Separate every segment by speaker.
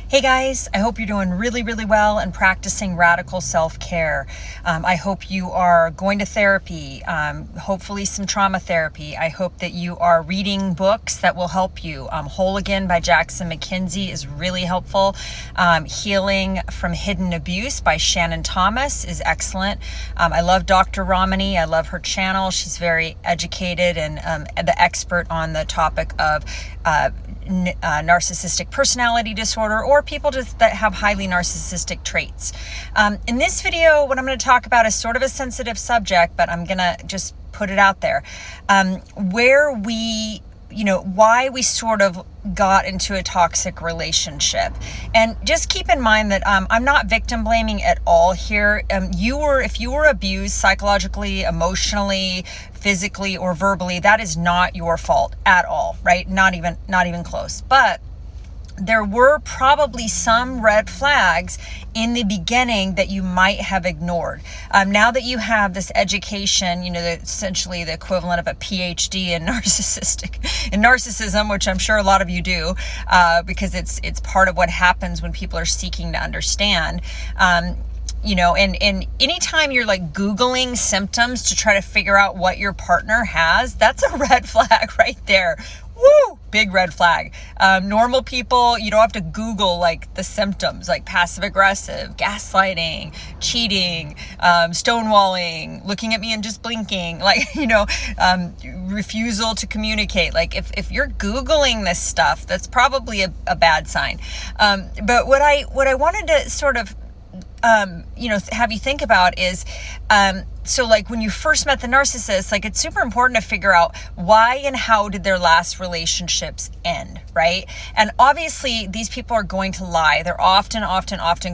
Speaker 1: Hey guys, I hope you're doing really, really well and practicing radical self-care. I hope you are going to therapy, hopefully some trauma therapy. I hope that you are reading books that will help you. Whole Again by Jackson McKenzie is really helpful. Healing from Hidden Abuse by Shannon Thomas is excellent. I love Dr. Ramani. I love her channel. She's very educated and the expert on the topic of narcissistic personality disorder or people just that have highly narcissistic traits. In this video, what I'm going to talk about is sort of a sensitive subject, but I'm going to just put it out there. Why we sort of got into a toxic relationship. And just keep in mind that I'm not victim blaming at all here. If you were abused psychologically, emotionally, physically, or verbally, that is not your fault at all, right? Not even close. But there were probably some red flags in the beginning that you might have ignored. Now that you have this education, essentially the equivalent of a PhD in narcissism, which I'm sure a lot of you do, because it's part of what happens when people are seeking to understand. And anytime you're like Googling symptoms to try to figure out what your partner has, that's a red flag right there. Woo! Big red flag. Normal people, you don't have to Google like the symptoms, like passive aggressive, gaslighting, cheating, stonewalling, looking at me and just blinking, refusal to communicate. Like if you're Googling this stuff, that's probably a bad sign. But what I wanted to sort of have you think about is, so like when you first met the narcissist, like it's super important to figure out why and how did their last relationships end, right? And obviously these people are going to lie. They're often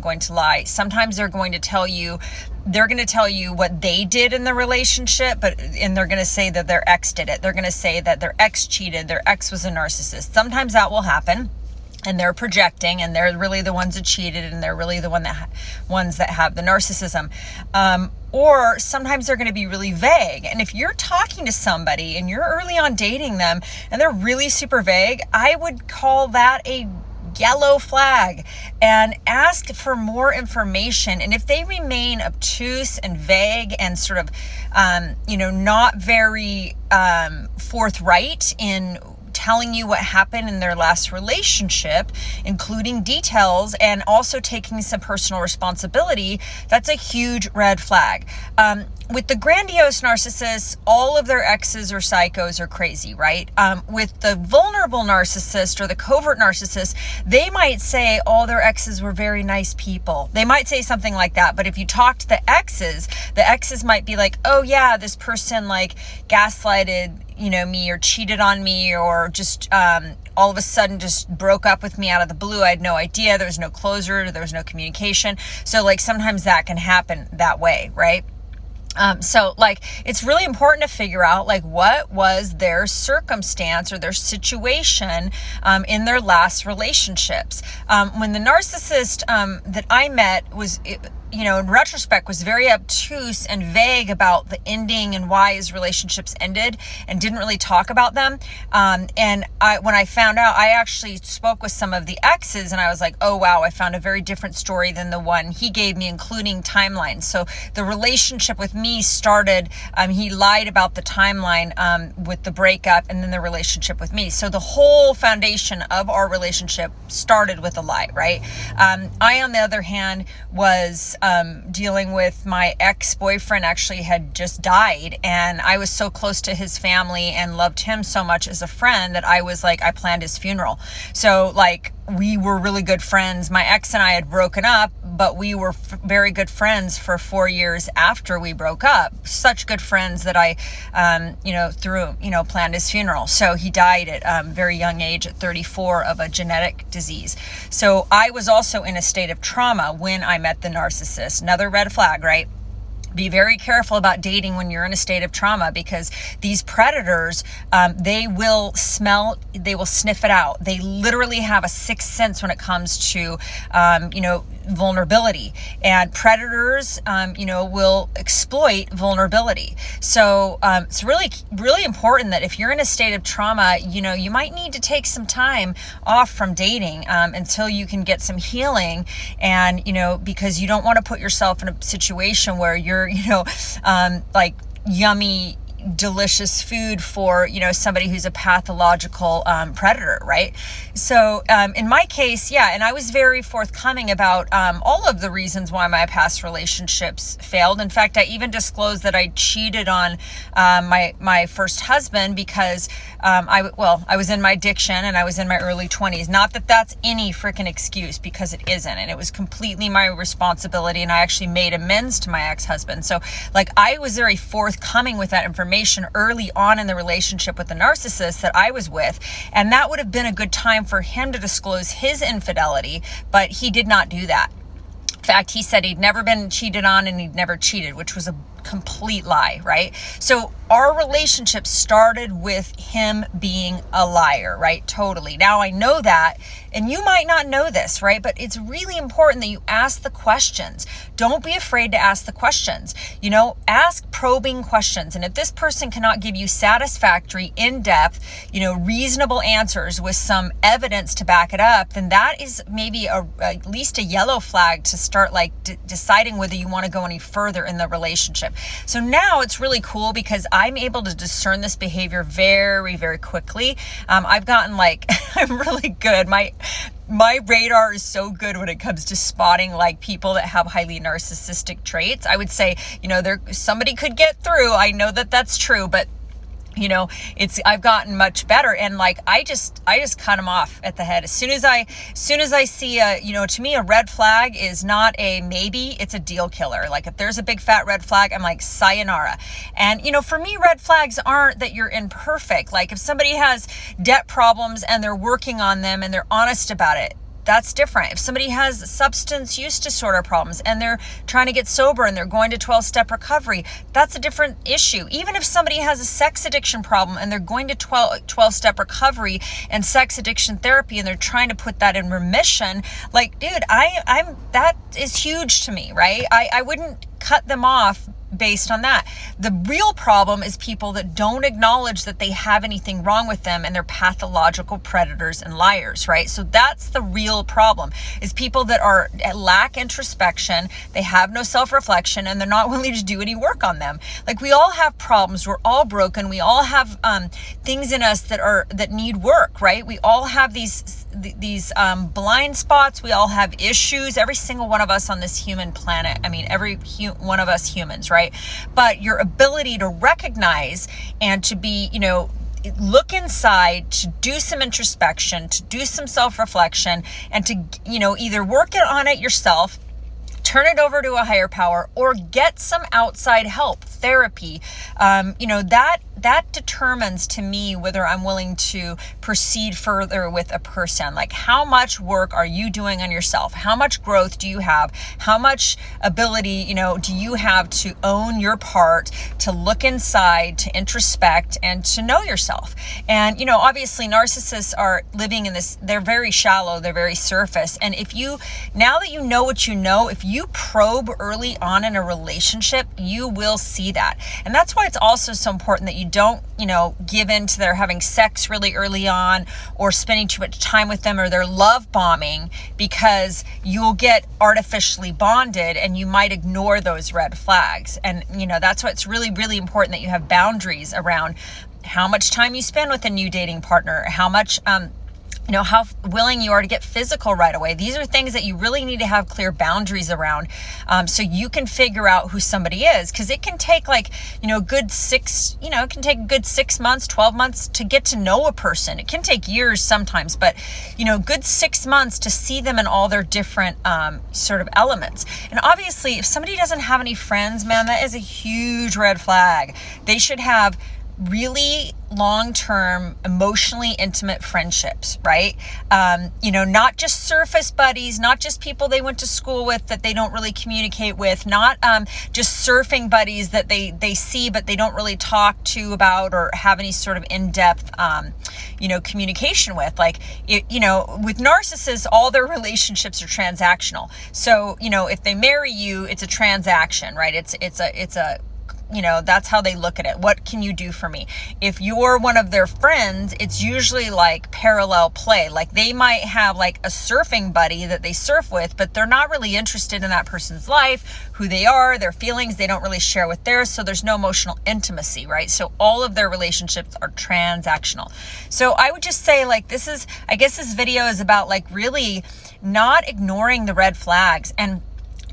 Speaker 1: going to lie. Sometimes they're going to tell you what they did in the relationship, and they're going to say that their ex did it. They're going to say that their ex cheated, their ex was a narcissist. Sometimes that will happen. And they're projecting, and they're really the ones that cheated, and they're really the ones that have the narcissism. Or sometimes they're going to be really vague. And if you're talking to somebody and you're early on dating them and they're really super vague, I would call that a yellow flag and ask for more information. And if they remain obtuse and vague and sort of, not very forthright in telling you what happened in their last relationship, including details and also taking some personal responsibility, that's a huge red flag. With the grandiose narcissists, all of their exes or psychos are crazy, right? With the vulnerable narcissist or the covert narcissist, they might say all their exes were very nice people. They might say something like that. But if you talk to the exes might be like, oh yeah, this person like gaslighted me or cheated on me or just all of a sudden just broke up with me out of the blue. I had no idea. There was no closure. There was no communication. So like sometimes that can happen that way, right? So like, it's really important to figure out like what was their circumstance or their situation, in their last relationships. When the narcissist, that I met was, in retrospect was very obtuse and vague about the ending and why his relationships ended and didn't really talk about them. And when I found out, I actually spoke with some of the exes and I was like, oh wow, I found a very different story than the one he gave me, including timelines. So the relationship with me started, he lied about the timeline, with the breakup and then the relationship with me. So the whole foundation of our relationship started with a lie, right? I, on the other hand, was dealing with my ex-boyfriend actually had just died, and I was so close to his family and loved him so much as a friend that I was like, I planned his funeral. So like we were really good friends. My ex and I had broken up, but we were very good friends for 4 years after we broke up. Such good friends that I, planned his funeral. So he died at a very young age, at 34, of a genetic disease. So I was also in a state of trauma when I met the narcissist. Another red flag, right? Be very careful about dating when you're in a state of trauma, because these predators, they will sniff it out. They literally have a sixth sense when it comes to, vulnerability, and predators, will exploit vulnerability. So it's really, really important that if you're in a state of trauma, you might need to take some time off from dating until you can get some healing, and because you don't want to put yourself in a situation where you're like yummy delicious food for somebody who's a pathological predator, right? So in my case, and I was very forthcoming about all of the reasons why my past relationships failed. In fact, I even disclosed that I cheated on my first husband because I was in my addiction and I was in my early 20s. Not that that's any freaking excuse, because it isn't, and it was completely my responsibility, and I actually made amends to my ex-husband. So I was very forthcoming with that information early on in the relationship with the narcissist that I was with, and that would have been a good time for him to disclose his infidelity, but he did not do that. In fact, he said he'd never been cheated on and he'd never cheated, which was a complete lie, right? So our relationship started with him being a liar, right? Totally. Now I know that, and you might not know this, right? But it's really important that you ask the questions. Don't be afraid to ask the questions. Ask probing questions. And if this person cannot give you satisfactory, in-depth, reasonable answers with some evidence to back it up, then that is maybe at least a yellow flag to start deciding whether you want to go any further in the relationship. So now it's really cool because I'm able to discern this behavior very, very quickly. I've gotten I'm really good. My radar is so good when it comes to spotting people that have highly narcissistic traits. I would say, somebody could get through. I know that that's true, but I've gotten much better, and I just cut them off at the head. As soon as I see to me, a red flag is not a maybe, it's a deal killer. If there's a big fat red flag, I'm like, sayonara. And for me, red flags aren't that you're imperfect. If somebody has debt problems and they're working on them and they're honest about it, that's different. If somebody has substance use disorder problems and they're trying to get sober and they're going to 12-step recovery, that's a different issue. Even if somebody has a sex addiction problem and they're going to 12-step recovery and sex addiction therapy and they're trying to put that in remission, dude, I'm that is huge to me, right? I wouldn't cut them off based on that. The real problem is people that don't acknowledge that they have anything wrong with them and they're pathological predators and liars, right? So that's the real problem, is people that lack introspection, they have no self-reflection, and they're not willing to do any work on them. We all have problems, we're all broken, we all have things in us that need work, right? We all have these blind spots, we all have issues, every single one of us on this human planet. I mean, every one of us humans, right? But your ability to recognize and to be, look inside, to do some introspection, to do some self-reflection, and to, either work on it yourself, turn it over to a higher power, or get some outside help, therapy. That determines to me whether I'm willing to proceed further with a person. How much work are you doing on yourself? How much growth do you have? How much ability, do you have to own your part, to look inside, to introspect, and to know yourself? And, obviously narcissists are living in this, they're very shallow, they're very surface. And now that you know what you know, if you probe early on in a relationship, you will see that. And that's why it's also so important that you don't, give in to their having sex really early on, or spending too much time with them, or their love bombing, because you'll get artificially bonded and you might ignore those red flags. And, that's why it's really, really important that you have boundaries around how much time you spend with a new dating partner, how much, how willing you are to get physical right away. These are things that you really need to have clear boundaries around, so you can figure out who somebody is. Because it can take it can take a good 6 months, 12 months to get to know a person. It can take years sometimes, but, good 6 months to see them in all their different sort of elements. And obviously, if somebody doesn't have any friends, man, that is a huge red flag. They should have really long-term, emotionally intimate friendships, right? Not just surface buddies, not just people they went to school with that they don't really communicate with, not just surfing buddies that they see but they don't really talk to about or have any sort of in-depth communication with. Like, with narcissists, all their relationships are transactional. So, if they marry you, it's a transaction, right? It's a that's how they look at it. What can you do for me? If you're one of their friends, it's usually like parallel play. Like, they might have like a surfing buddy that they surf with, but they're not really interested in that person's life, who they are, their feelings. They don't really share with theirs. So there's no emotional intimacy, right? So all of their relationships are transactional. So I would just say, like, I guess this video is about like really not ignoring the red flags, and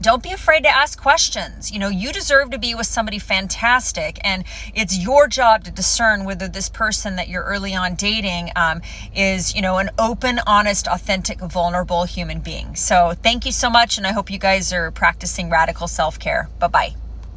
Speaker 1: don't be afraid to ask questions. You deserve to be with somebody fantastic, and it's your job to discern whether this person that you're early on dating is, an open, honest, authentic, vulnerable human being. So thank you so much, and I hope you guys are practicing radical self-care. Bye-bye.